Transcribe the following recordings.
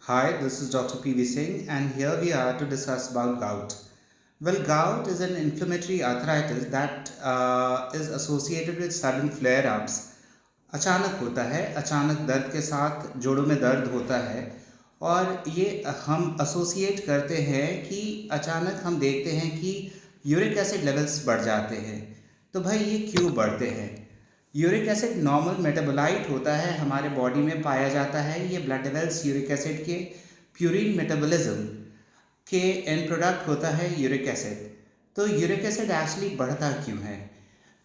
Hi, this is Dr. P.V. Singh, and here we are to discuss about gout. Well, gout is an inflammatory arthritis that is associated with sudden flare-ups. अचानक होता है, अचानक दर्द के साथ जोड़ों में दर्द होता है और ये हम एसोसिएट करते हैं कि अचानक हम देखते हैं कि यूरिक एसिड लेवल्स बढ़ जाते हैं। तो भाई ये क्यों बढ़ते हैं? यूरिक एसिड नॉर्मल मेटाबोलाइट होता है, हमारे बॉडी में पाया जाता है। ये ब्लड लेवल्स यूरिक एसिड के प्यूरिन मेटाबॉलिज्म के एंड प्रोडक्ट होता है यूरिक एसिड। तो यूरिक एसिड एक्चुअली बढ़ता क्यों है?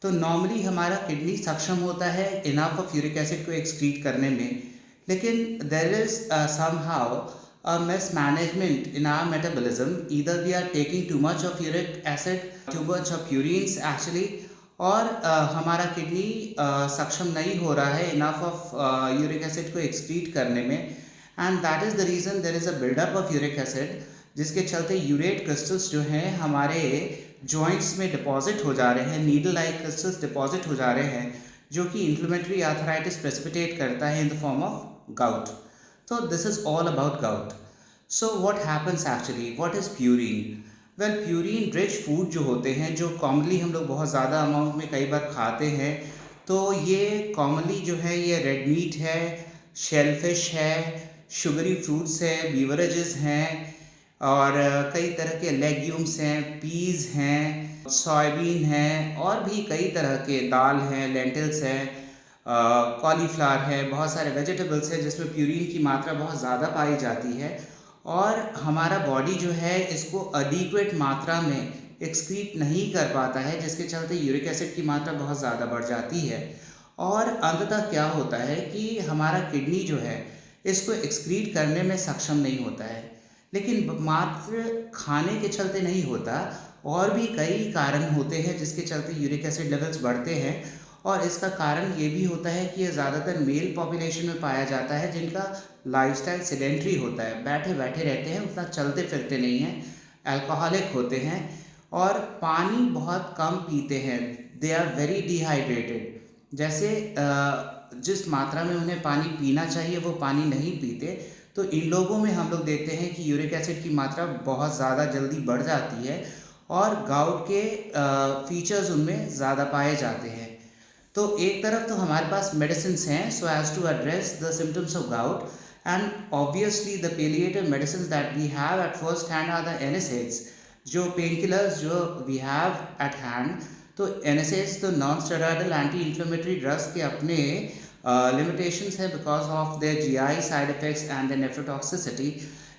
तो नॉर्मली हमारा किडनी सक्षम होता है इनफ ऑफ यूरिक एसिड को एक्सक्रीट करने में, लेकिन there is somehow a mismanagement in our metabolism. Either we are taking too much of uric acid, too much of purines actually, और हमारा किडनी सक्षम नहीं हो रहा है इनफ ऑफ यूरिक एसिड को एक्सक्रीट करने में, and that is the reason there is a buildup of uric acid, जिसके चलते यूरेट क्रिस्टल्स जो हैं हमारे जॉइंट्स में डिपॉजिट हो जा रहे हैं, नीडल लाइक क्रिस्टल्स डिपॉजिट हो जा रहे हैं, जो कि इन्फ्लेमेटरी आर्थराइटिस प्रेसिपिटेट करता है in the form of gout. So this is all about gout. So what happens actually? What is purine? Well, purine rich food जो होते हैं, जो कॉमनली हम लोग बहुत ज़्यादा अमाउंट में कई बार खाते हैं, तो ये कॉमनली जो है ये रेड मीट है, शेलफिश है, शुगरी फ्रूट्स है, बीवरेजेस हैं, और कई तरह के लेग्यूम्स हैं, पीज़ हैं, सोयाबीन हैं, और भी कई तरह के दाल हैं, लेंटिल्स हैं, कॉलीफ्लावर है, बहुत सारे वेजिटेबल्स हैं जिसमें प्यूरिन की मात्रा बहुत ज़्यादा पाई जाती है, और हमारा बॉडी जो है इसको एडिक्वेट मात्रा में एक्सक्रीट नहीं कर पाता है, जिसके चलते यूरिक एसिड की मात्रा बहुत ज़्यादा बढ़ जाती है। और अंततः क्या होता है कि हमारा किडनी जो है इसको एक्सक्रीट करने में सक्षम नहीं होता है, लेकिन मात्र खाने के चलते नहीं होता, और भी कई कारण होते हैं जिसके चलते यूरिक एसिड लेवल्स बढ़ते हैं। और इसका कारण ये भी होता है कि ये ज़्यादातर मेल पॉपुलेशन में पाया जाता है, जिनका लाइफस्टाइल सेडेंट्री होता है, बैठे बैठे रहते हैं, उतना चलते फिरते नहीं हैं, अल्कोहलिक होते हैं, और पानी बहुत कम पीते हैं, दे आर वेरी डिहाइड्रेटेड। जैसे जिस मात्रा में उन्हें पानी पीना चाहिए वो पानी नहीं पीते, तो इन लोगों में हम लोग देखते हैं कि यूरिक एसिड की मात्रा बहुत ज़्यादा जल्दी बढ़ जाती है, और गाउट के फीचर्स उनमें ज़्यादा पाए जाते हैं। तो एक तरफ तो हमारे पास मेडिसिन्स हैं so as to address the symptoms of gout, and obviously the palliative medicines that we have at first hand are the NSAIDs, जो पेन किलर्स जो वी हैव एट हैंड। तो NSAIDs तो non steroidal anti inflammatory drugs के अपने limitations हैं because of their GI side effects and the nephrotoxicity,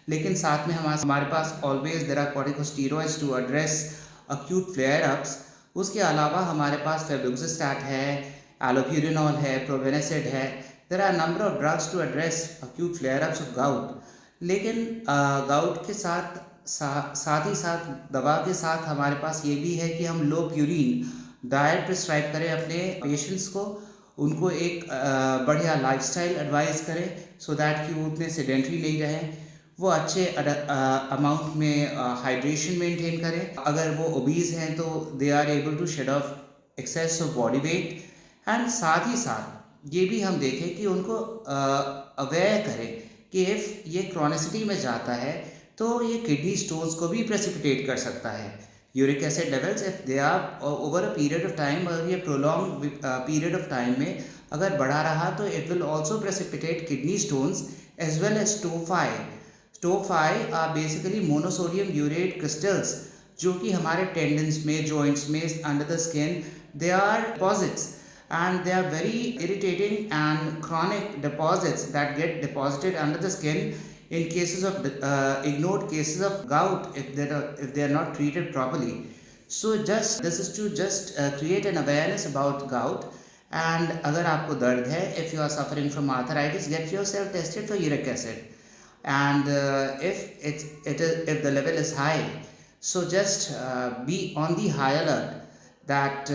लेकिन साथ में हमारे पास always there are corticosteroids to address acute flare ups. उसके अलावा हमारे पास फेब्रोक्सिस्टैट है, एलोप्यूरिनॉल है, प्रोवेनेसिड है, there are number of drugs to address acute flare ups of gout. लेकिन गाउट के साथ ही साथ दवा के साथ हमारे पास ये भी है कि हम लो प्यूरिन डाइट प्रिस्क्राइब करें अपने पेशेंट्स को, उनको एक बढ़िया लाइफस्टाइल एडवाइस करें सो दैट कि वो उतने सेडेंट्री नहीं रहें, वो अच्छे अमाउंट में हाइड्रेशन मेंटेन करें। अगर वो ओबीज हैं तो they are able to shed off excess of body weight, and साथ ही साथ ये भी हम देखें कि उनको अवेयर करें कि इफ़ ये क्रॉनिसिटी में जाता है तो ये किडनी स्टोन्स को भी प्रेसिपिटेट कर सकता है। Uric acid levels if they are over a period of time, अगर ये प्रोलॉन्ग पीरियड ऑफ टाइम में अगर बढ़ा रहा तो it will also precipitate kidney stones as well as tophi. Tophi are basically monosodium urate crystals, जो कि हमारे टेंडन्स में, जॉइंट्स में, under the skin, they are deposits, and they are very irritating and chronic deposits that get deposited under the skin in cases of ignored cases of gout if they are not treated properly. So this is to create an awareness about gout, and अगर आपको दर्द है, if you are suffering from arthritis, get yourself tested for uric acid, and if the level is high, so just be on the high alert that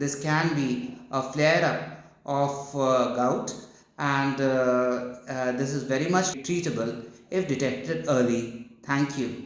this can be a flare-up of gout, and this is very much treatable if detected early. Thank you.